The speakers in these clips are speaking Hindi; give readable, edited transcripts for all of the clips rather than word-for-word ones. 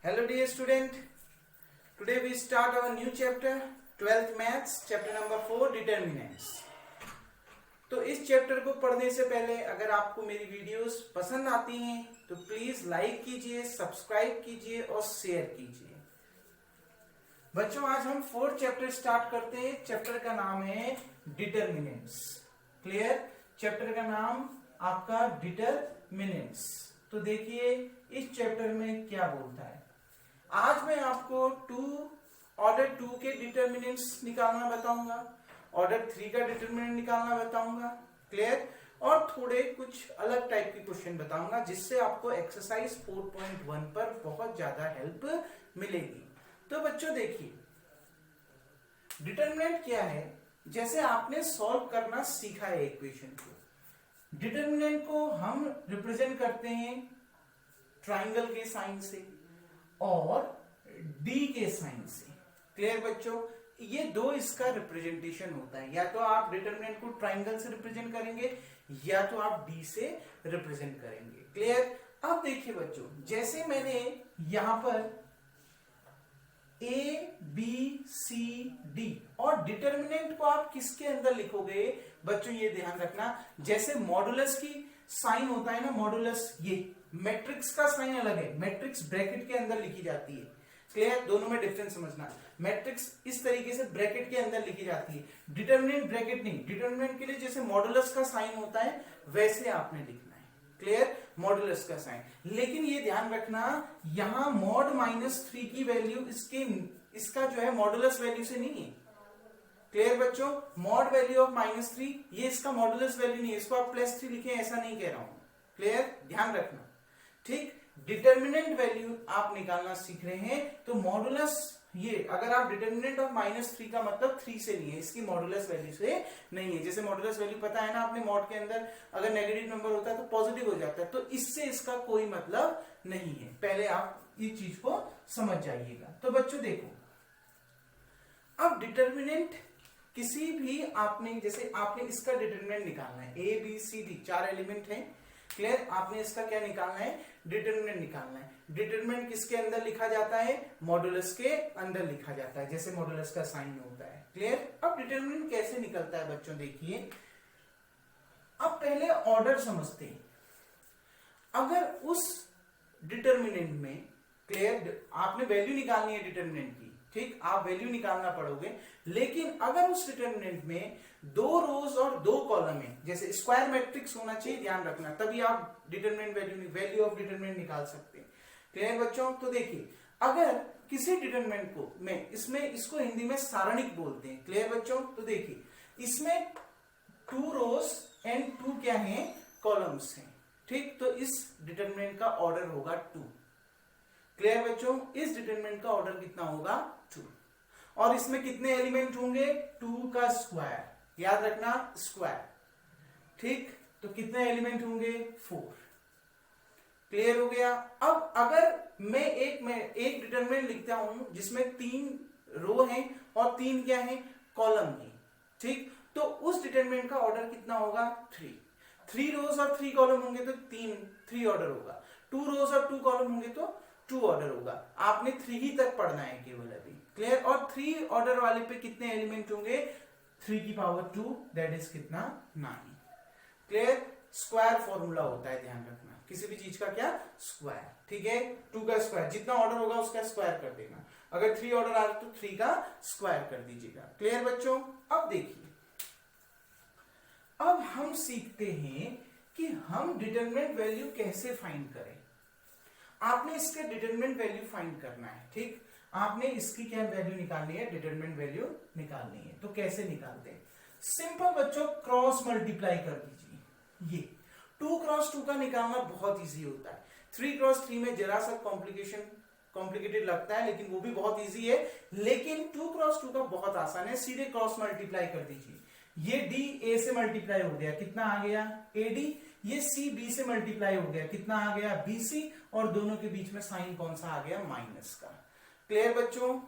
Hello dear student, today we start our new chapter 12th maths chapter number 4 determinants। तो इस चैप्टर को पढ़ने से पहले अगर आपको मेरी वीडियोस पसंद आती हैं तो प्लीज लाइक कीजिए, सब्सक्राइब कीजिए और शेयर कीजिए। बच्चों आज हम 4th चैप्टर स्टार्ट करते हैं। चैप्टर का नाम है डिटरमिनेंट्स। क्लियर? चैप्टर का नाम आपका डिटरमिनेंट्स। तो देखिए इस चैप्टर में क्या बोलता है। आज मैं आपको ऑर्डर 2 के डिटरमिनेंट्स निकालना बताऊंगा, ऑर्डर 3 का डिटरमिनेंट निकालना बताऊंगा। क्लियर? और थोड़े कुछ अलग टाइप के क्वेश्चन बताऊंगा जिससे आपको एक्सरसाइज 4.1 पर बहुत ज्यादा हेल्प मिलेगी। तो बच्चों देखिए डिटरमिनेंट क्या है। जैसे आपने सॉल्व करना सीखा है इक्वेशन को, डिटरमिनेंट को हम रिप्रेजेंट करते हैं ट्राइंगल के साइन से और डी के साइन से। क्लियर बच्चों? ये दो इसका रिप्रेजेंटेशन होता है। या तो आप डिटरमिनेंट को ट्राइंगल से रिप्रेजेंट करेंगे या तो आप डी से रिप्रेजेंट करेंगे। क्लियर? अब देखिए बच्चों, जैसे मैंने यहां पर ए बी सी डी और डिटरमिनेंट को आप किसके अंदर लिखोगे बच्चों, ये ध्यान रखना। जैसे मॉडुलस की साइन होता है ना, मॉडुलस, ये मैट्रिक्स का साइन अलग है, मैट्रिक्स ब्रैकेट के अंदर लिखी जाती है। क्लियर? दोनों में डिफरेंस समझना। मैट्रिक्स इस तरीके से ब्रैकेट के अंदर लिखी जाती है, डिटरमिनेंट ब्रैकेट नहीं। डिटरमिनेंट के लिए जैसे मॉडुलस का साइन होता है वैसे आपने लिखना है। क्लियर? मॉडुलस का साइन। लेकिन ये ध्यान रखना यहां मॉड -3 की वैल्यू इसका जो है मॉडुलस वैल्यू से नहीं है। क्लियर बच्चों? मॉड वैल्यू ऑफ -3 ये इसका मॉडुलस वैल्यू नहीं है, इसको आप +3 लिखें ऐसा नहीं कह रहा हूं। क्लियर? ध्यान रखना। ठीक? डिटरमिनेंट वैल्यू आप निकालना सीख रहे हैं तो मॉडुलस, ये अगर आप डिटरमिनेंट ऑफ -3 का मतलब 3 से नहीं है, इसकी मॉडुलस वैल्यू से नहीं है। जैसे मॉडुलस वैल्यू पता है ना आपने, मॉड के अंदर अगर नेगेटिव नंबर होता है तो पॉजिटिव हो जाता है, तो इससे इसका कोई मतलब नहीं है। पहले आप इस चीज को समझ जाइएगा। तो बच्चों देखो, अब डिटरमिनेंट किसी भी आपने, जैसे आपने इसका डिटरमिनेंट निकालना है, A B C D 4 element हैं। क्लियर? आपने इसका क्या निकालना है? डिटरमिनेंट निकालना है। डिटरमिनेंट किसके अंदर लिखा जाता है? मॉडुलस के अंदर लिखा जाता है, जैसे मॉडुलस का साइन होता है। क्लियर? अब डिटरमिनेंट कैसे निकलता है बच्चों देखिए। अब पहले ऑर्डर समझते हैं। अगर उस डिटरमिनेंट में, क्लियर, आपने वैल्यू निकालनी है डिटरमिनेंट की, ठीक, आप वैल्यू निकालना पड़ोगे। लेकिन अगर उस डिटरमिनेंट में 2 रोज और 2 कॉलम है, जैसे स्क्वायर मैट्रिक्स होना चाहिए, ध्यान रखना, तभी आप डिटरमिनेंट वैल्यू ऑफ डिटरमिनेंट निकाल सकते हैं। क्लियर बच्चों? तो देखिए अगर किसी डिटरमिनेंट को मैं इसको हिंदी में सारणिक बोलते हैं। क्लियर बच्चों? तो देखिए इसमें 2 रोज एंड 2 क्या है? कॉलम्स हैं। ठीक? तो इस डिटरमिनेंट का ऑर्डर होगा 2। क्लियर बच्चों? इस डिटरमिनेंट का ऑर्डर कितना होगा? 2। और इसमें कितने एलिमेंट होंगे? 2 का स्क्वायर, याद रखना, स्क्वायर। ठीक? तो कितने एलिमेंट होंगे? 4। क्लियर हो गया? अब अगर मैं एक डिटरमिनेंट लिखता हूं जिसमें 3 रो हैं और 3 क्या है? कॉलम है। ठीक? तो उस डिटरमिनेंट का ऑर्डर कितना होगा? 3 रोज और 3 कॉलम होंगे तो 3 ऑर्डर होगा। 2 रोज और 2 कॉलम होंगे तो 2 ऑर्डर होगा। आपने 3 ही तक पढ़ना है केवल अभी। क्लियर? और 3 ऑर्डर वाले पे कितने एलिमेंट होंगे? 3 की पावर 2, दैट इज कितना? 9। क्लियर? स्क्वायर फॉर्मूला होता है, ध्यान रखना, किसी भी चीज का क्या? स्क्वायर। ठीक है? 2 का स्क्वायर, जितना ऑर्डर होगा उसका स्क्वायर कर देना। अगर 3 ऑर्डर आ रहा तो 3 का स्क्वायर कर दीजिएगा। क्लियर बच्चों? अब देखिए, अब हम सीखते हैं कि हम डिटरमिनेंट वैल्यू कैसे फाइंड करें। आपने इसके डिटरमिनेंट वैल्यू फाइंड करना है। ठीक? आपने इसकी क्या वैल्यू निकालनी है? डिटरमिनेंट वैल्यू निकालनी है। तो कैसे निकालते हैं? सिंपल बच्चों, क्रॉस मल्टीप्लाई कर दीजिए। ये 2 क्रॉस 2 का निकालना बहुत इजी होता है। 3 क्रॉस 3 में जरा सा कॉम्प्लिकेटेड लगता है, लेकिन वो भी बहुत इजी है। लेकिन 2 क्रॉस 2 का बहुत आसान है, सीधे क्रॉस मल्टीप्लाई कर दीजिए। ये डी ए से मल्टीप्लाई हो गया, कितना आ गया? AD। ये सी बी से मल्टीप्लाई हो गया, कितना आ गया? BC। और दोनों के बीच में साइन कौन सा आ गया? माइनस का। क्लियर बच्चों?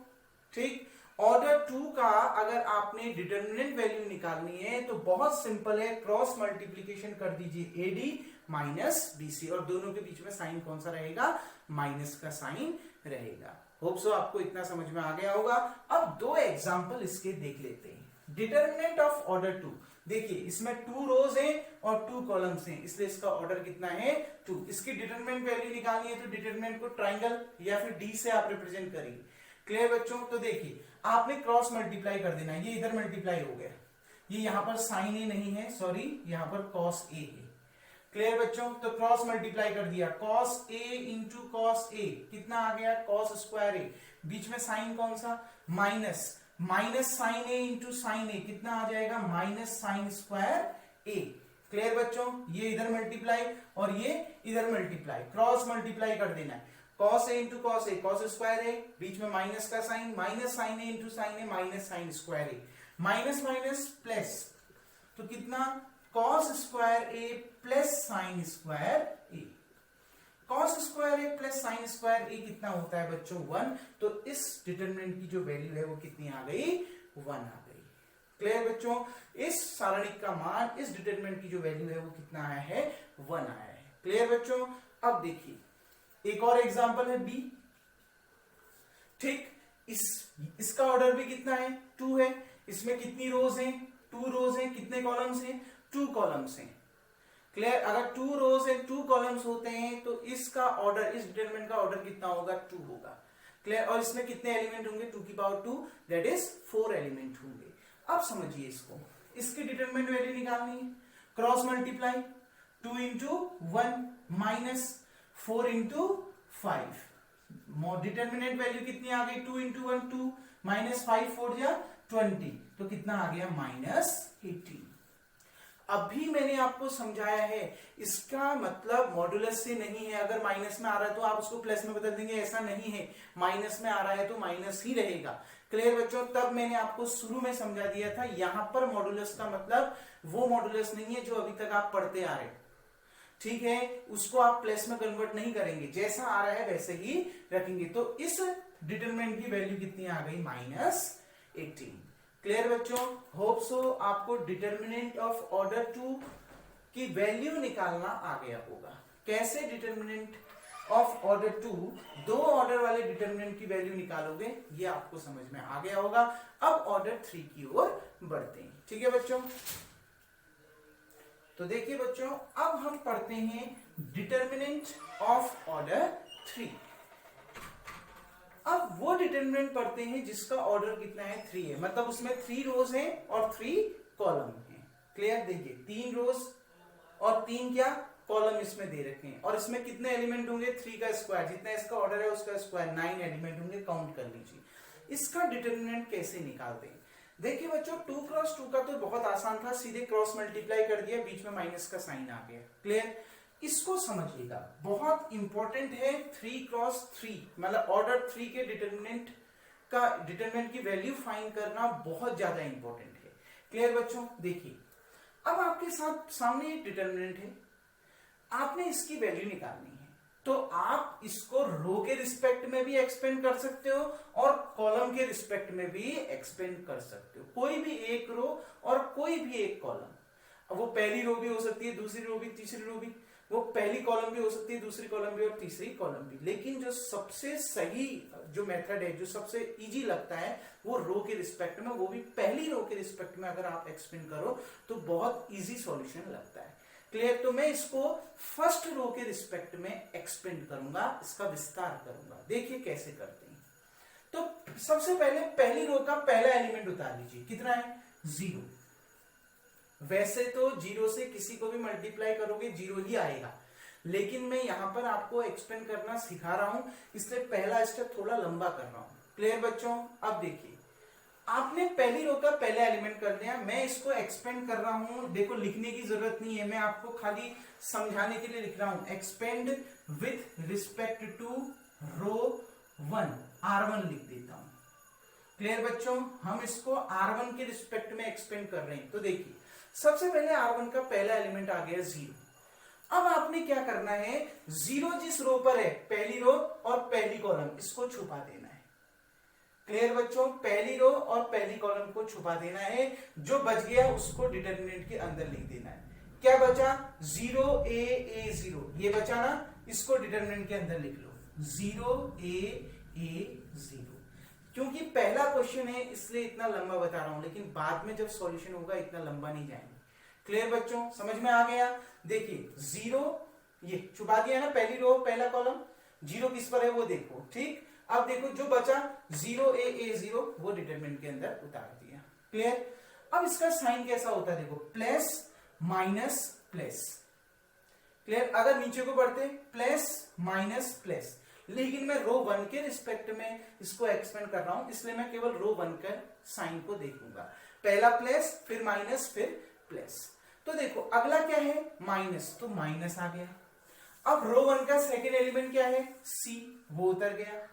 ठीक? ऑर्डर 2 का अगर आपने डिटरमिनेंट वैल्यू निकालनी है तो बहुत सिंपल है, क्रॉस मल्टीप्लीकेशन कर दीजिए AD - BC और दोनों के बीच में साइन कौन सा रहेगा? माइनस का साइन रहेगा। होप सो आपको इतना समझ में आ गया होगा। अब दो एग्जांपल इसके देख लेते हैं। डिटरमिनेंट ऑफ ऑर्डर 2, देखिए इसमें 2 रोज हैं और 2 कॉलम्स हैं, इसलिए इसका ऑर्डर कितना है 2। इसकी डिटरमिनेंट वैल्यू निकालनी है तो डिटरमिनेंट को ट्राइंगल या फिर डी से आप रिप्रेजेंट करेंगे। क्लियर बच्चों? तो देखिए आपने क्रॉस मल्टीप्लाई कर देना, ये इधर मल्टीप्लाई हो गया, ये यहां पर साइन ए नहीं है, सॉरी यहां पर कॉस ए है। क्लियर बच्चों? तो क्रॉस मल्टीप्लाई कर दिया, cos A into cos A कितना आ गया कॉस स्क्वायर ए, बीच में साइन कौन सा माइनस, माइनस साइन ए इंटू साइन ए कितना आ जाएगा माइनस साइन स्क्वायर ए। क्लियर बच्चों? ये इधर मल्टीप्लाई और ये इधर मल्टीप्लाई, क्रॉस मल्टीप्लाई कर देना है, cos A into cos A cos square ए, बीच में माइनस का साइन, माइनस साइन ए इंटू साइन ए माइनस साइन स्क्वायर ए, माइनस माइनस प्लस, तो कितना कॉस स्क्वायर ए प्लस साइन स्क्वायर ए। कॉस स्क्वायर ए प्लस साइन स्क्वायर ए कितना होता है बच्चों 1, तो इस डिटरमिनेंट की जो वैल्यू है वो कितनी आ गई 1 आ गई। क्लियर बच्चों? इस सारणिक का मान, इस डिटरमिनेंट की जो वैल्यू है वो कितना आया है 1 आया है। क्लियर बच्चों? अब देखिए एक और एग्जांपल है बी। ठीक, इसका ऑर्डर भी कितना है 2 है, इसमें कितनी रोज हैं 2 रोज हैं, कितने कॉलम्स हैं 2 कॉलम्स हैं। क्लियर? अगर 2 रोज एंड 2 कॉलम्स होते हैं तो इसका ऑर्डर, इस डिटरमिनेंट का ऑर्डर कितना होगा 2 होगा। क्लियर? और इसमें कितने एलिमेंट होंगे 2 की पावर 2 दैट इज 4 एलिमेंट होंगे। अब समझिए इसको, इसकी डिटरमिनेंट वैल्यू निकालनी है, cross multiply 2 into 1 minus 4 into 5, determinant value कितनी आ गई 2 इंटू 1 2 माइनस 5 4 या 20, तो कितना आ गया -18। अभी मैंने आपको समझाया है, इसका मतलब मॉड्यूलस से नहीं है, अगर माइनस में आ रहा है तो आप उसको प्लस में बदल देंगे, ऐसा नहीं है, माइनस में आ रहा है तो माइनस ही रहेगा। क्लियर बच्चों? तब मैंने आपको शुरू में समझा दिया था, यहां पर मॉड्यूलस का मतलब वो मॉड्यूलस नहीं है जो अभी तक आप पढ़ते आ रहे, ठीक है, उसको आप प्लस में कन्वर्ट नहीं करेंगे, जैसा आ रहा है वैसे ही रखेंगे। तो इस डिटरमिनेंट की वैल्यू कितनी आ गई -18। क्लियर बच्चों? होप सो आपको डिटरमिनेंट ऑफ ऑर्डर 2 की वैल्यू निकालना आ गया होगा। कैसे डिटरमिनेंट ऑफ ऑर्डर 2, 2 ऑर्डर वाले डिटरमिनेंट की वैल्यू निकालोगे, ये आपको समझ में आ गया होगा। अब ऑर्डर 3 की ओर बढ़ते हैं। ठीक है बच्चों? तो देखिए बच्चों, अब हम पढ़ते हैं डिटरमिनेंट ऑफ ऑर्डर 3। अब वो डिटरमिनेंट पढ़ते हैं जिसका ऑर्डर कितना है 3 है, मतलब उसमें 3 रोज हैं और 3 कॉलम हैं। क्लियर? देखिए 3 रोज और 3 क्या कॉलम इसमें दे रखे हैं, और इसमें कितने एलिमेंट होंगे 3 का स्क्वायर, जितना इसका ऑर्डर है उसका स्क्वायर 9 एलिमेंट होंगे, काउंट कर लीजिए। इसका डिटरमिनेंट कैसे निकालते हैं? देखिए बच्चों 2 क्रॉस 2 का तो बहुत आसान था, सीधे क्रॉस मल्टीप्लाई कर दिया, बीच में माइनस का साइन आ गया। क्लियर? इसको समझिएगा, बहुत इंपॉर्टेंट है 3 क्रॉस 3, मतलब ऑर्डर 3 के डिटरमिनेंट की वैल्यू फाइंड करना बहुत ज्यादा इंपॉर्टेंट है। क्लियर बच्चों? देखिए अब आपके सामने एक डिटरमिनेंट है, आपने इसकी वैल्यू निकालनी है, तो आप इसको रो के रिस्पेक्ट में भी एक्सपेंड कर सकते हो और कॉलम के रिस्पेक्ट में भी एक्सपेंड कर सकते हो, कोई भी एक रो और कोई भी एक कॉलम। अब वो पहली रो भी हो सकती है, दूसरी रो भी, तीसरी रो भी, वो पहली कॉलम भी हो सकती है, दूसरी कॉलम भी और तीसरी कॉलम भी। लेकिन जो सबसे सही जो मेथड है, जो सबसे इजी लगता है, वो रो के रिस्पेक्ट में, वो भी पहली रो के रिस्पेक्ट में अगर आप एक्सपेंड करो तो बहुत इजी सॉल्यूशन लगता है। क्लियर? तो मैं इसको फर्स्ट रो के रिस्पेक्ट में एक्सपेंड करूंगा, इसका विस्तार करूंगा। देखिए कैसे करते हैं। तो सबसे पहले पहली रो का पहला एलिमेंट उतार लीजिए, कितना है 0। वैसे तो 0 से किसी को भी मल्टीप्लाई करोगे 0 ही आएगा, लेकिन मैं यहां पर आपको एक्सपेंड करना सिखा रहा हूं, इसलिए पहला स्टेप थोड़ा लंबा कर रहा हूं। क्लियर बच्चों? अब देखिए आपने पहली रो का पहला एलिमेंट कर दिया, मैं इसको एक्सपेंड कर रहा हूं, देखो लिखने की जरूरत नहीं है, मैं आपको खाली समझाने के लिए लिख रहा हूं। Expand with respect to row 1, R1 लिख देता हूं। क्लियर बच्चों? हम इसको R1 के रिस्पेक्ट में एक्सपेंड कर रहे हैं। तो देखिए सबसे पहले R1 का पहला एलिमेंट आ गया 0। अब आपने क्या करना है, 0 जिस रो पर है, पहली रो और पहली कॉलम, इसको छुपा देना है। क्लियर बच्चों? पहली रो और पहली कॉलम को छुपा देना है, जो बच गया उसको डिटरमिनेंट के अंदर लिख देना है। क्या बचा 0 A A 0, ये बचा ना, इसको डिटरमिनेंट के अंदर लिख लो। 0 क्योंकि पहला क्वेश्चन है इसलिए इतना लंबा बता रहा हूं, लेकिन बाद में जब सॉल्यूशन होगा इतना लंबा नहीं जाएंगे। क्लियर बच्चों, समझ में आ गया? देखिए 0 ये छुपा दिया ना, पहली रो पहला कॉलम, 0 किस पर है वो देखो। ठीक, अब देखो जो बचा 0 वो डिटरमिनेंट के अंदर उतार दिया। क्लियर? अब इसका साइन कैसा होता है देखो, प्लस माइनस प्लस। क्लियर? अगर नीचे को बढ़ते प्लस माइनस प्लस, लेकिन मैं रो 1 के रिस्पेक्ट में इसको एक्सपेंड कर रहा हूं, इसलिए मैं केवल रो 1 का साइन को देखूंगा। पहला प्लस, फिर माइनस, फिर प्लस। तो देखो अगला क्या है, माइनस, तो माइनस आ गया। अब रो 1 का सेकेंड एलिमेंट क्या है, सी, वो उतर गया।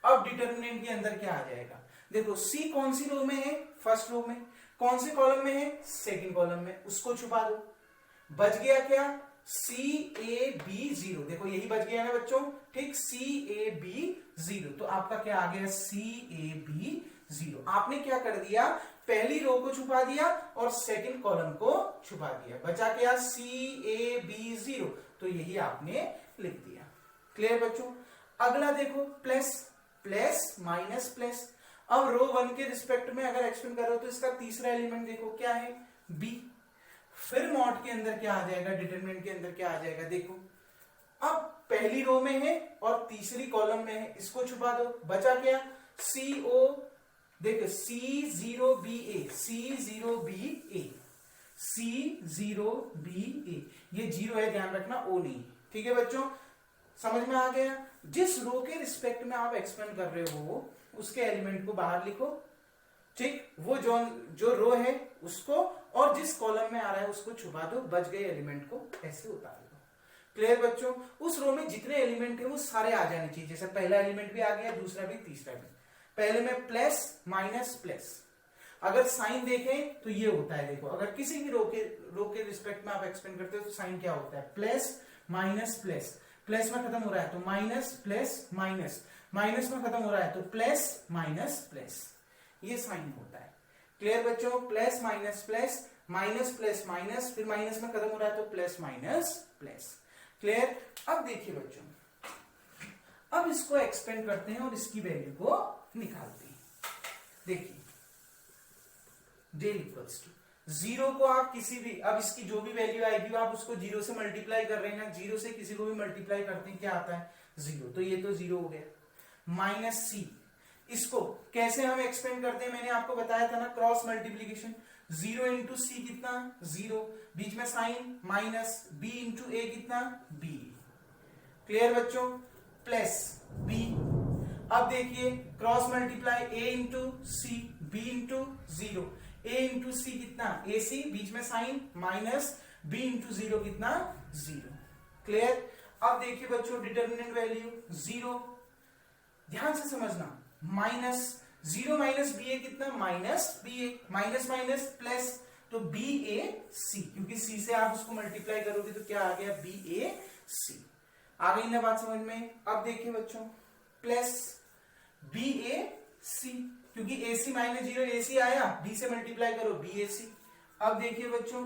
अब डिटरमिनेंट के अंदर क्या आ जाएगा, देखो सी कौन सी रो में है, फर्स्ट रो में। कौन से कॉलम में है, सेकंड कॉलम में, उसको छुपा दो। बच गया क्या, CAB0। देखो यही बच गया ना बच्चों, ठीक, CAB0। तो आपका क्या आ गया, CAB0। आपने क्या कर दिया, पहली रो को छुपा दिया और सेकंड कॉलम को छुपा दिया, बचा क्या, CAB0। तो यही आपने लिख दिया। क्लियर बच्चों? अगला देखो प्लस, प्लस माइनस प्लस। अब रो 1 के रिस्पेक्ट में अगर एक्सपेंड करो तो इसका तीसरा एलिमेंट देखो क्या है, B। फिर मॉड के अंदर क्या आ जाएगा, डिटरमिनेंट के अंदर क्या आ जाएगा, देखो अब पहली रो में है और तीसरी कॉलम में है, इसको छुपा दो, बचा क्या, CO। देखो C0BA, C0BA, C0BA, ये 0 है, ध्यान रखना, O नहीं। ठीक है बच्चों, समझ में आ गया? जिस रो के रिस्पेक्ट में आप एक्सपेंड कर रहे हो उसके एलिमेंट को बाहर लिखो। ठीक, वो जो रो है उसको, और जिस कॉलम में आ रहा है उसको छुपा दो, बच गए एलिमेंट को ऐसे उतार दो। क्लियर बच्चों? उस रो में जितने एलिमेंट है वो सारे आ जाने चाहिए, जैसे पहला एलिमेंट भी आ गया, दूसरा भी, तीसरा भी। पहले में प्लस माइनस प्लस। अगर साइन देखें तो ये होता है, देखो अगर किसी भी रो के रिस्पेक्ट में आप एक्सपेंड करते हो तो साइन क्या होता है, प्लस माइनस प्लस। प्लस में खत्म हो रहा है तो माइनस प्लस माइनस, माइनस में खत्म हो रहा है तो प्लस माइनस प्लस, ये साइन होता है। क्लियर बच्चों? Plus minus plus, minus plus minus, फिर माइनस में खत्म हो रहा है तो प्लस माइनस प्लस। क्लियर? अब देखिए बच्चों, अब इसको एक्सपेंड करते हैं और इसकी वैल्यू को निकालते हैं। देखिए डेल इक्वल्स टू 0 को आप किसी भी, अब इसकी जो भी वैल्यू आएगी आप उसको 0 से मल्टीप्लाई कर रहे हैं ना, 0 से किसी को भी मल्टीप्लाई करते हैं क्या आता है, 0। तो ये तो 0 हो गया। माइनस C, इसको कैसे हम एक्सपेंड करते हैं, मैंने आपको बताया था ना, क्रॉस मल्टीप्लीकेशन। 0 इंटू सी कितना, 0, बीच में sign minus, B into A कितना, B। क्लियर बच्चों? Plus B। अब देखिए cross multiply A into C, B into 0, A into C कितना, AC, बीच में साइन माइनस, B इंटू 0 कितना, 0। क्लियर? अब देखिए बच्चों डिटरमिनेंट वैल्यू 0, ध्यान से समझना, माइनस 0 माइनस बी ए कितना, माइनस बी ए, माइनस माइनस प्लस, तो बी ए सी, क्योंकि सी से आप उसको मल्टीप्लाई करोगे तो क्या आ गया, बी ए सी। आ गई ना बात समझ में? अब देखिए बच्चों प्लस बी ए सी, क्योंकि ए सी माइनस 0 ए सी आया, बी से मल्टीप्लाई करो बी ए सी। अब देखिए बच्चों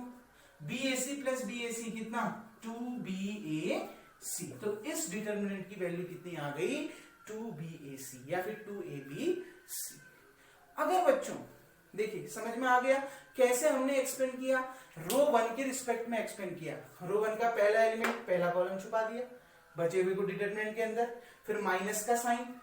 बी ए सी प्लस बी ए सी कितना, 2BAC। तो इस डिटरमिनेंट की वैल्यू कितनी आ गई, 2BAC या फिर 2ABC। अगर बच्चों देखिए समझ में आ गया कैसे हमने एक्सपेंड किया, रो 1 के रिस्पेक्ट में एक्सपेंड किया। रो 1 का पहला एलिमेंट पहला कॉलम छुपा दिया बचे हुए को डिटरमिनेंट के अंदर, फिर माइनस का साइन,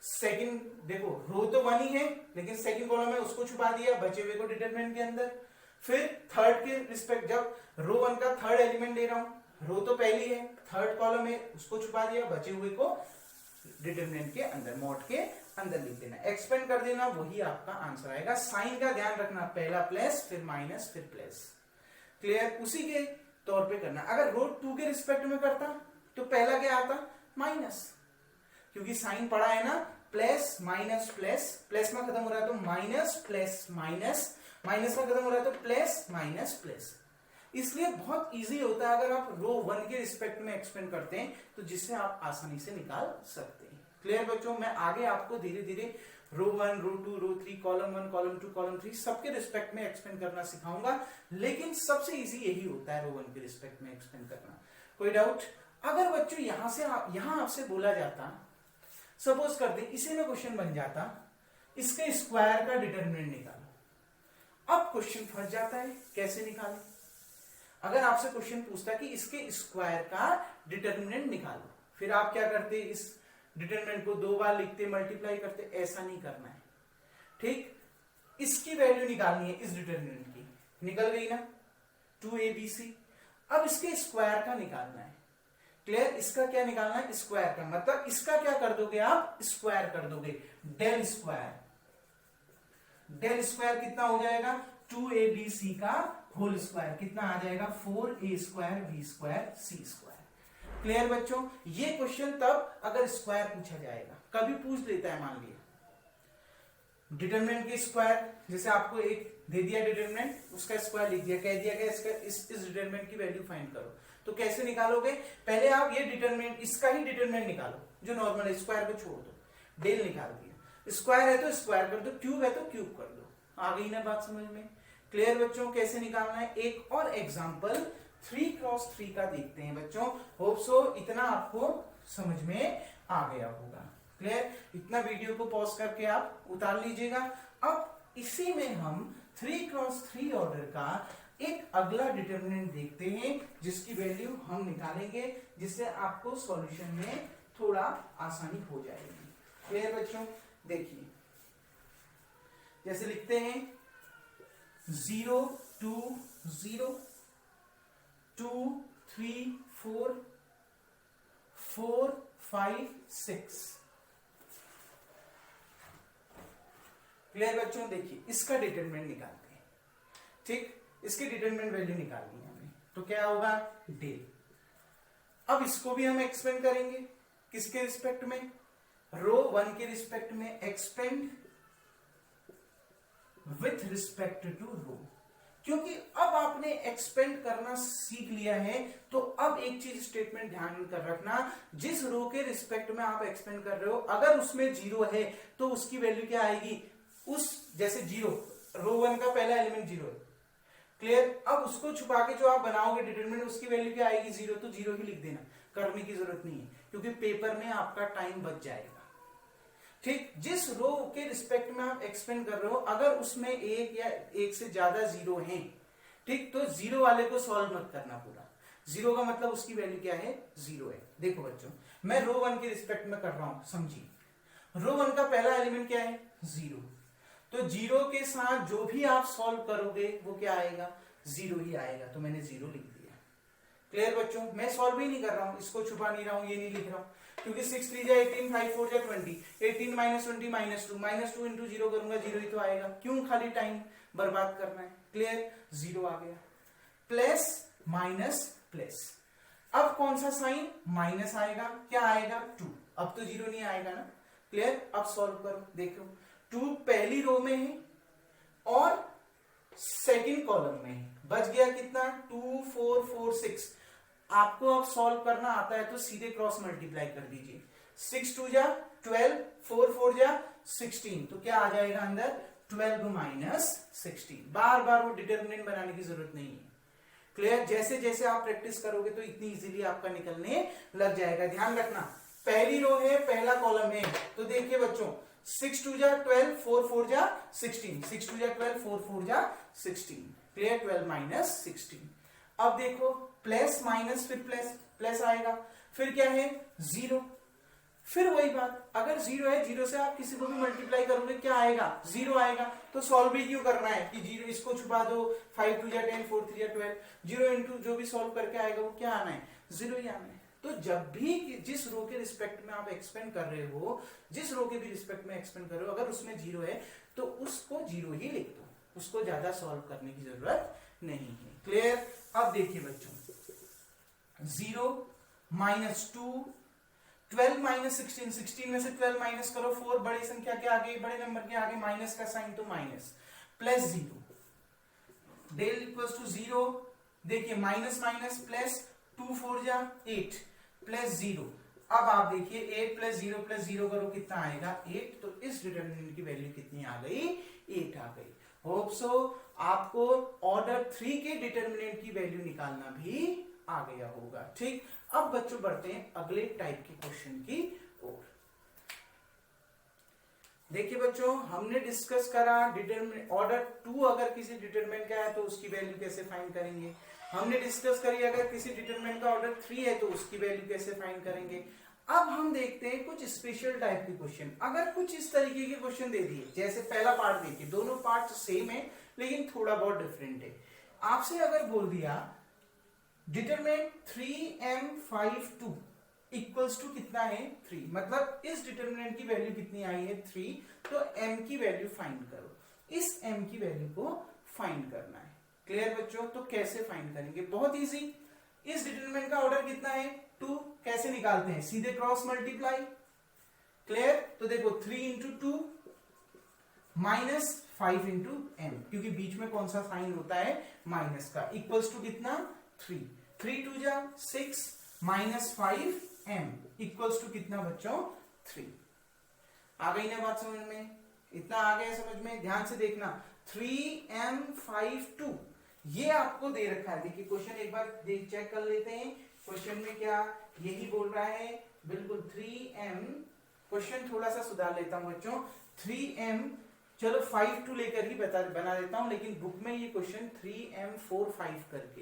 सेकंड देखो रो तो 1 ही है लेकिन सेकंड कॉलम है उसको छुपा दिया बचे हुए को डिटरमिनेंट के अंदर, फिर थर्ड के रिस्पेक्ट जब रो 1 का थर्ड एलिमेंट ले रहा हूं, रो तो पहली है थर्ड कॉलम है उसको छुपा दिया बचे हुए को डिटरमिनेंट के अंदर, मॉड के अंदर लिख देना, एक्सपेंड कर देना, वही आपका आंसर आएगा। साइन का ध्यान रखना, पहला प्लस फिर माइनस फिर प्लस। क्लियर? उसी के तौर पे करना। अगर रो 2 के रिस्पेक्ट में करता तो पहला क्या आता, माइनस, क्योंकि साइन पड़ा है ना, प्लस माइनस प्लस, प्लस में खत्म हो रहा है तो माइनस प्लस माइनस, माइनस में खत्म हो रहा है तो प्लस माइनस प्लस। इसलिए बहुत इजी होता है अगर आप रो 1 के रिस्पेक्ट में एक्सपेंड करते हैं तो जिससे आप आसानी से निकाल सकते हैं। क्लियर बच्चों? मैं आगे आपको धीरे धीरे रो 1 रो 2 रो 3 कॉलम 1 कॉलम 2 कॉलम 3 सबके रिस्पेक्ट में एक्सपेंड करना सिखाऊंगा, लेकिन सबसे इजी यही होता है रो 1 के रिस्पेक्ट में एक्सपेंड करना। कोई डाउट? अगर बच्चों यहां आपसे बोला जाता, सपोज करते इसी में क्वेश्चन बन जाता, इसके स्क्वायर का डिटरमिनेंट निकालो। अब क्वेश्चन फंस जाता है, कैसे निकालें? अगर आपसे क्वेश्चन पूछता कि इसके स्क्वायर का डिटरमिनेंट निकालो, फिर आप क्या करते? इस डिटरमिनेंट को 2 बार लिखते, मल्टीप्लाई करते। ऐसा नहीं करना है, ठीक? इसकी वैल्यू निकालनी है, इस डिटरमिनेंट की। निकल गई ना 2abc। अब इसके स्क्वायर का निकालना है। क्लियर? इसका क्या निकालना है? स्क्वायर का। मतलब इसका क्या कर दोगे आप? स्क्वायर कर दोगे। डेल स्क्वायर, डेल स्क्वायर कितना हो जाएगा? 2abc का होल स्क्वायर कितना आ जाएगा? 4a square b square c square. Clear बच्चों? ये क्वेश्चन तब अगर स्क्वायर पूछा जाएगा, कभी पूछ लेता है, मान लिया डिटरमिनेंट के स्क्वायर, जैसे आपको एक दे दिया डिटरमिनेंट, उसका स्क्वायर लिख दिया, कह दिया गया इसका इस डिटरमिनेंट की वैल्यू फाइंड करो। तो कैसे निकालोगे? पहले आप ये डिटरमिनेंट, इसका ही डिटरमिनेंट निकालो जो नॉर्मल है, स्क्वायर को छोड़ दो, डेल निकाल दिया। स्क्वायर है तो स्क्वायर कर दो, क्यूब है तो क्यूब कर दो। आ गई ना बात समझ में? क्लियर बच्चों? कैसे निकालना है? एक और एग्जांपल 3x3 का देखते हैं बच्चों। होप सो इतना आपको समझ में आ गया होगा। क्लियर? इतना वीडियो को पॉज करके आप उतार लीजिएगा। अब इसी में हम 3x3 ऑर्डर का एक अगला डिटरमिनेंट देखते हैं, जिसकी वैल्यू हम निकालेंगे, जिससे आपको सॉल्यूशन में थोड़ा आसानी हो जाएगी। क्लियर बच्चों? देखिए, जैसे लिखते हैं 0 2 0 2 3 4 4 5 6। क्लियर बच्चों? देखिए, इसका डिटरमिनेंट निकालते हैं। ठीक, इसकी डिटरमिनेंट वैल्यू निकालनी है हमें, तो क्या होगा? डेल। अब इसको भी हम एक्सपेंड करेंगे, किसके रिस्पेक्ट में? रो 1 के रिस्पेक्ट में। एक्सपेंड विथ रिस्पेक्ट टू रो, क्योंकि अब आपने एक्सपेंड करना सीख लिया है, तो अब एक चीज स्टेटमेंट ध्यान कर रखना, जिस रो के रिस्पेक्ट में आप एक्सपेंड कर रहे हो, अगर उसमें 0 है तो उसकी वैल्यू क्या आएगी? उस जैसे 0, रो 1 का पहला एलिमेंट 0 है। क्लियर? अब उसको छुपा के जो आप बनाओगे डिटरमिनेंट, उसकी वैल्यू क्या आएगी? 0, तो 0 ही लिख देना, करने की जरूरत नहीं है, क्योंकि पेपर में आपका टाइम बच जाएगा। ठीक, जिस रो के रिस्पेक्ट में आप एक्सपेंड कर रहे हो, अगर उसमें एक या एक से ज्यादा 0 हैं, ठीक, तो 0 वाले को सॉल्व मत करना पूरा। 0 का मतलब उसकी वैल्यू क्या है? 0 है। देखो बच्चों, मैं रो 1 के रिस्पेक्ट में कर रहा हूं, समझिए। रो 1 का पहला एलिमेंट क्या है? 0। तो 0 के साथ जो भी आप सॉल्व करोगे वो क्या आएगा? 0 ही आएगा, तो मैंने 0 लिख दिया। क्लियर बच्चों? मैं सॉल्व ही नहीं कर रहा हूं, इसको छुपा नहीं रहा हूं, ये नहीं लिख रहा हूं, क्योंकि 6 3 जा 18, 5 4 जा 20, 18 माइनस 20 माइनस 2 इंटू 0 करूंगा, 0 ही तो आएगा। क्यों खाली टाइम बर्बाद करना है? क्लियर? 0 आ गया। प्लस माइनस प्लस, अब कौन सा साइन? माइनस आएगा, क्या आएगा? 2। अब तो 0 नहीं आएगा ना। क्लियर? अब सॉल्व करो, देखो 2 पहली रो में है और सेकंड कॉलम में है, बच गया कितना? 2 4 4 6। आपको अब सॉल्व करना आता है तो सीधे क्रॉस मल्टीप्लाई कर दीजिए। 6 2 जा 12, 4 4 जा 16, तो क्या आ जाएगा अंदर? 12 माइनस 16। बार बार वो डिटरमिनेंट बनाने की जरूरत नहीं है। क्लियर? जैसे जैसे आप प्रैक्टिस करोगे तो इतनी इजीली आपका निकलने लग जाएगा। ध्यान रखना, पहली रो है, पहला कॉलम है, तो देखिए बच्चों 6 2 जा 12, 4 4 जा 16, 6 2 जा 12, 4 4 जा 16। क्लियर? 12 माइनस 16। अब देखो प्लस माइनस फिर प्लस, प्लस आएगा, फिर क्या है? 0। फिर वही बात, अगर 0 है, 0 से आप किसी को भी मल्टीप्लाई करोगे, क्या आएगा? 0 आएगा। तो सॉल्व भी क्यों करना है कि 0 इसको छुपा दो, 5 2 जा 10, 4 3 जा 12, 0 इंटू जो भी सॉल्व करके आएगा वो क्या आना है? 0 ही आना है। तो जब भी जिस रो के रिस्पेक्ट में आप एक्सपेंड कर रहे हो, जिस रो के भी रिस्पेक्ट में एक्सपेंड कर रहे हो, अगर उसमें 0 है तो उसको 0 ही लिख दो, उसको ज्यादा सॉल्व करने की जरूरत नहीं है। क्लियर? अब देखिए बच्चों 0 माइनस 2, 12 माइनस 16, 16 में से 12 माइनस करो, 4 बड़ी संख्या के आगे, बड़े नंबर के आगे माइनस का साइन, तो minus, plus 0, del equals to 0। देखिए माइनस माइनस प्लस, 2 4 जा 8, प्लस 0। अब आप देखिए 8 प्लस 0 करो, कितना आएगा? 8। तो इस डिटरमिनेंट की वैल्यू कितनी आ गई? 8 आ गई। होप सो आपको ऑर्डर 3 के डिटरमिनेंट की वैल्यू निकालना भी आ गया होगा। ठीक, अब बच्चों बढ़ते हैं अगले टाइप के क्वेश्चन की ओर। देखिए बच्चों, हमने डिस्कस करा डिटरमिनेंट ऑर्डर 2 अगर किसी डिटरमिनेंट का है तो उसकी वैल्यू कैसे फाइंड करेंगे। हमने डिस्कस करी अगर किसी डिटरमिनेंट का ऑर्डर 3 है तो उसकी वैल्यू कैसे फाइंड करेंगे। अब हम देखते हैं कुछ स्पेशल टाइप के क्वेश्चन। अगर कुछ इस तरीके के क्वेश्चन दे दिए, जैसे पहला पार्ट देखिए, दोनों पार्ट सेम है लेकिन थोड़ा बहुत डिफरेंट है। आपसे अगर बोल दिया डिटरमिनेंट 3m52 इक्वल्स टू कितना है 3, मतलब इस डिटरमिनेंट की वैल्यू कितनी आई है 3, तो m की वैल्यू फाइंड करो। इस m की वैल्यू को फाइंड करना है। क्लियर बच्चों, तो कैसे फाइंड करेंगे, बहुत इजी। इस डिटरमिनेंट का ऑर्डर कितना है 2, कैसे निकालते हैं, सीधे क्रॉस मल्टीप्लाई। क्लियर, तो देखो 3 इंटू 2 माइनस 5 इंटू एम, क्योंकि बीच में कौन सा साइन होता है माइनस का, इक्वल्स टू कितना 3, 3 2 जा 6 माइनस 5 एम इक्वल्स टू कितना बच्चों 3। आ गई ना बात समझ में, इतना आ गया समझ में, ध्यान से देखना 3m52 ये आपको दे रखा है। देखिए क्वेश्चन एक बार देख चेक कर लेते हैं, क्वेश्चन में क्या यही बोल रहा है, बिल्कुल 3m। क्वेश्चन थोड़ा सा सुधार लेता हूं बच्चों, 3m चलो 52 लेकर ही बना देता हूं, लेकिन बुक में ये क्वेश्चन 3m45 करके।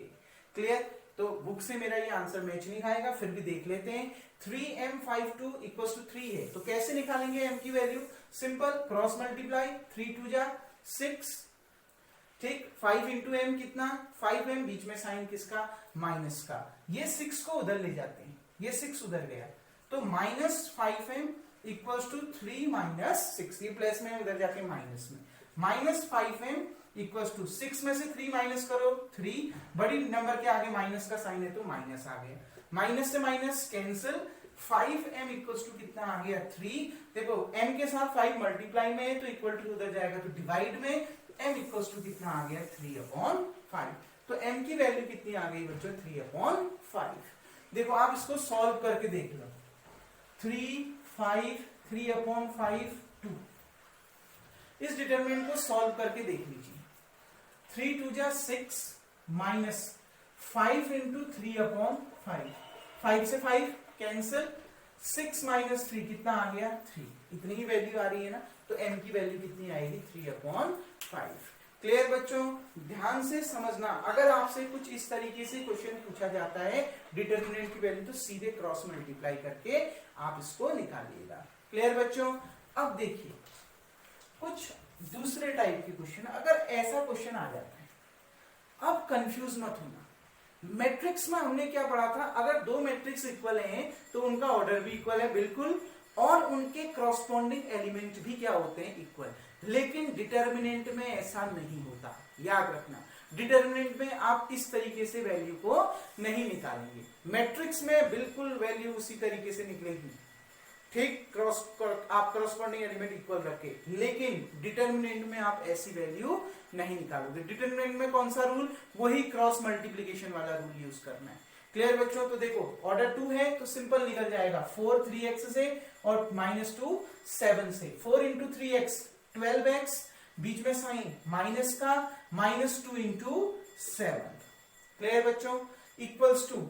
क्लियर, तो बुक से मेरा ये आंसर मैच नहीं खाएगा, फिर भी देख लेते हैं। 3m52 इक्वल्स टू 3 है, तो कैसे निकालेंगे m की वैल्यू, सिंपल क्रॉस मल्टीप्लाई, 3 2 जा 6, ठीक, 5 इंटू एम कितना 5m, बीच में साइन किसका माइनस का, ये 6 को उधर ले जाते हैं, ये 6 उधर गया, तो minus 5m equals to 3 minus 6, ये प्लस में उधर जाके माइनस में, माइनस 5m इक्वल्स टू 6 में से 3 माइनस करो 3, बड़ी नंबर के आगे माइनस का साइन है तो माइनस आ गया, माइनस से minus cancel, 5m equals to कितना आ गया 3। देखो m के साथ 5 मल्टीप्लाई में है तो इक्वल टू उधर जाएगा तो डिवाइड में, m इक्वल्स टू कितना आ गया 3/5, तो m की वैल्यू कितनी आ गई बच्चों 3/5। देखो आप इसको सॉल्व करके देख लो, 3 5 3/5 2, इस डिटरमिनेंट को सॉल्व करके देख लीजिए, 3 2 जा 6 माइनस 5 इंटू 3/5, 5 से 5 कैंसिल, 6 माइनस 3 कितना आ गया 3, इतनी ही वैल्यू आ रही है ना, तो m की वैल्यू कितनी आएगी 3/5। क्लियर बच्चों, ध्यान से समझना, अगर आपसे कुछ इस तरीके से क्वेश्चन पूछा जाता है डिटरमिनेंट की वैल्यू, तो सीधे क्रॉस मल्टीप्लाई करके आप इसको निकालिएगा। क्लियर बच्चों, अब देखिए कुछ दूसरे टाइप के क्वेश्चन, अगर ऐसा क्वेश्चन आ जाता है, अब कंफ्यूज मत होना। मैट्रिक्स में हमने क्या पढ़ा था, अगर दो मैट्रिक्स इक्वल हैं तो उनका ऑर्डर भी इक्वल है बिल्कुल, और उनके कॉरस्पॉन्डिंग एलिमेंट भी क्या होते हैं इक्वल। लेकिन डिटरमिनेंट में ऐसा नहीं होता, याद रखना, डिटरमिनेंट में आप इस तरीके से वैल्यू को नहीं निकालेंगे, मैट्रिक्स में बिल्कुल वैल्यू उसी तरीके से निकलेगी, ठीक, आप कॉरस्पॉन्डिंग एलिमेंट इक्वल रखे, लेकिन डिटरमिनेंट में आप ऐसी वैल्यू नहीं निकालोगे। डिटरमिनेंट में कौन सा रूल, वही क्रॉस मल्टीप्लिकेशन वाला रूल यूज करना है। क्लियर बच्चों, तो देखो ऑर्डर 2 है तो सिंपल निकल जाएगा 4 3x से और -2 7 से, 4 इंटू 3x 12x, बीच में साइन माइनस का, -2 इंटू 7। क्लियर बच्चों, इक्वल्स टू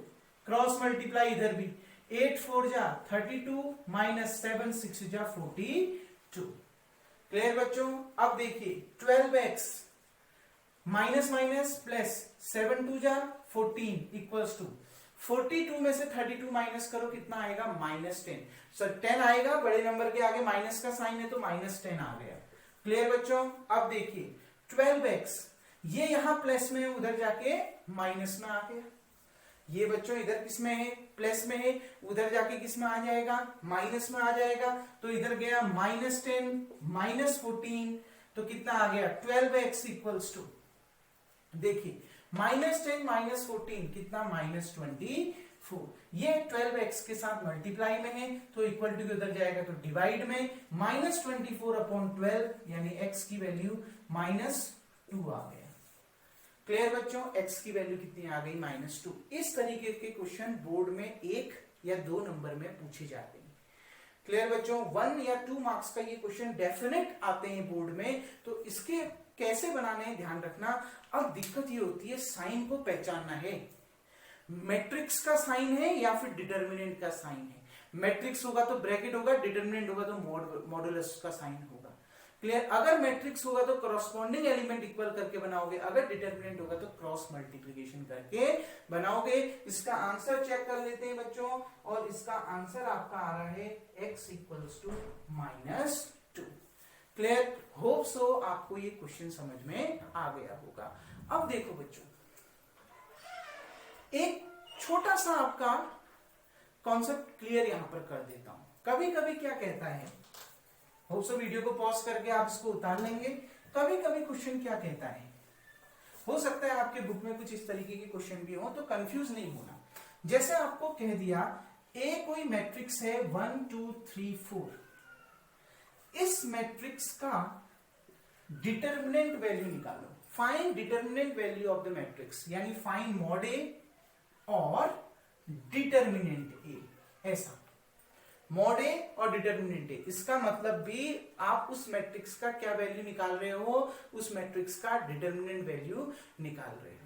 क्रॉस मल्टीप्लाई इधर भी, 8 4 जा 32 माइनस 7 6 जा 42। क्लियर बच्चों, अब देखिए 12x माइनस माइनस प्लस 7 2 जा 14 इक्वल्स टू 42 में से 32 माइनस करो कितना आएगा -10, सर 10 आएगा, बड़े नंबर के आगे माइनस का साइन है तो -10 आ गया। क्लियर बच्चों, अब देखिए 12x ये यहां प्लस में है, उधर जाके माइनस में आ गया, ये बच्चों इधर किस में है प्लस में है, उधर जाके किस में आ जाएगा माइनस में आ जाएगा, तो इधर गया -10 -14, तो कितना आ गया 12x इक्वल्स टू, देखिए -10 -14 कितना -24, ये 12x के साथ मल्टीप्लाई में है तो इक्वल टू उधर जाएगा तो डिवाइड में, -24/12 यानी x की वैल्यू -2 आ गया। क्लियर बच्चों, x की वैल्यू कितनी आ गई -2। इस तरीके के क्वेश्चन बोर्ड में 1 या 2 नंबर में पूछे जाते हैं। क्लियर बच्चों, 1 या 2 मार्क्स का ये क्वेश्चन डेफिनेट आते हैं बोर्ड में, तो इसके कैसे बनाने हैं ध्यान रखना। अब दिक्कत ये होती है साइन को पहचानना है, मैट्रिक्स का साइन है या फिर डिटर्मिनेंट का साइन है। मैट्रिक्स होगा तो ब्रैकेट होगा, डिटर्मिनेंट होगा तो मॉडुलस का साइन होगा। क्लियर? अगर मैट्रिक्स होगा तो करॉस्पॉन्डिंग एलिमेंट इक्वल करके बनाओगे, अगर डिटर्मिनेंट होगा तो क्रॉस मल्टीप्लिकेशन करके बनाओगे। इसका आंसर चेक कर लेते हैं बच्चों, और इसका आंसर आपका आ रहा है x equals to -2। Clear? Hope so आपको ये क्वेश्चन समझ में आ गया होगा। अब देखो बच्चों, एक छोटा सा आपका कॉन्सेप्ट क्लियर यहां पर कर देता हूं। कभी कभी क्या कहता है, होप सो वीडियो को पॉज करके आप इसको उतार लेंगे। कभी कभी क्वेश्चन क्या कहता है, हो सकता है आपके बुक में कुछ इस तरीके के क्वेश्चन भी हो, तो कंफ्यूज नहीं होना। जैसे आपको कह दिया ए कोई मैट्रिक्स है 1 2 3 4, इस मैट्रिक्स का डिटर्मिनेंट वैल्यू निकालो। Find determinant value of the matrix, यानी फाइंड मॉड ए और डिटर्मिनेंट ए। ऐसा मॉड ए और डिटर्मिनेंट ए, इसका मतलब भी आप उस मैट्रिक्स का क्या वैल्यू निकाल रहे हो, उस मैट्रिक्स का डिटर्मिनेंट वैल्यू निकाल रहे हो।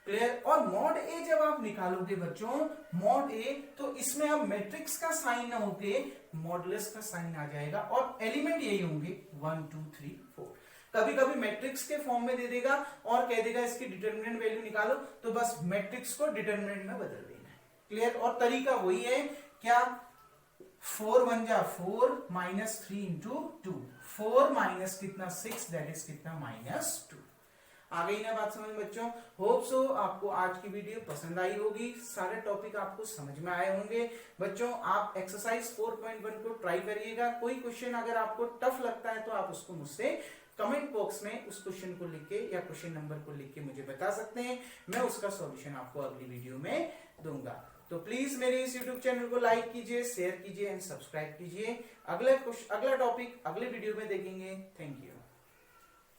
क्लियर? और मॉड ए जब आप निकालोगे बच्चों, मॉड ए, तो इसमें अब मैट्रिक्स का साइन ना होके मॉडुलस का साइन आ जाएगा, और एलिमेंट यही होंगे 1 2 3 4। कभी कभी मैट्रिक्स के फॉर्म में दे देगा और कह देगा इसकी डिटर्मिनेंट वैल्यू निकालो, तो बस मैट्रिक्स को डिटर्मिनेंट में बदल देना है। क्लियर? और तरीका वही है, क्या 4 1 जा 4 -3 इंटू 2, 4 माइनस कितना 6, दैट इज कितना -2। आ गई ना बात समझ बच्चों? होप सो आपको आज की वीडियो पसंद आई होगी, सारे टॉपिक आपको समझ में आए होंगे। बच्चों आप एक्सरसाइज 4.1 को ट्राई करिएगा। कोई क्वेश्चन अगर आपको टफ लगता है तो आप उसको मुझसे कमेंट बॉक्स में उस क्वेश्चन को लिख के या क्वेश्चन नंबर को लिख के मुझे बता सकते हैं, मैं उसका सॉल्यूशन आपको अगली वीडियो में दूंगा। तो प्लीज मेरे इस YouTube चैनल को लाइक कीजिए, शेयर कीजिए एंड सब्सक्राइब कीजिए। अगला टॉपिक अगले वीडियो में देखेंगे। Thank you.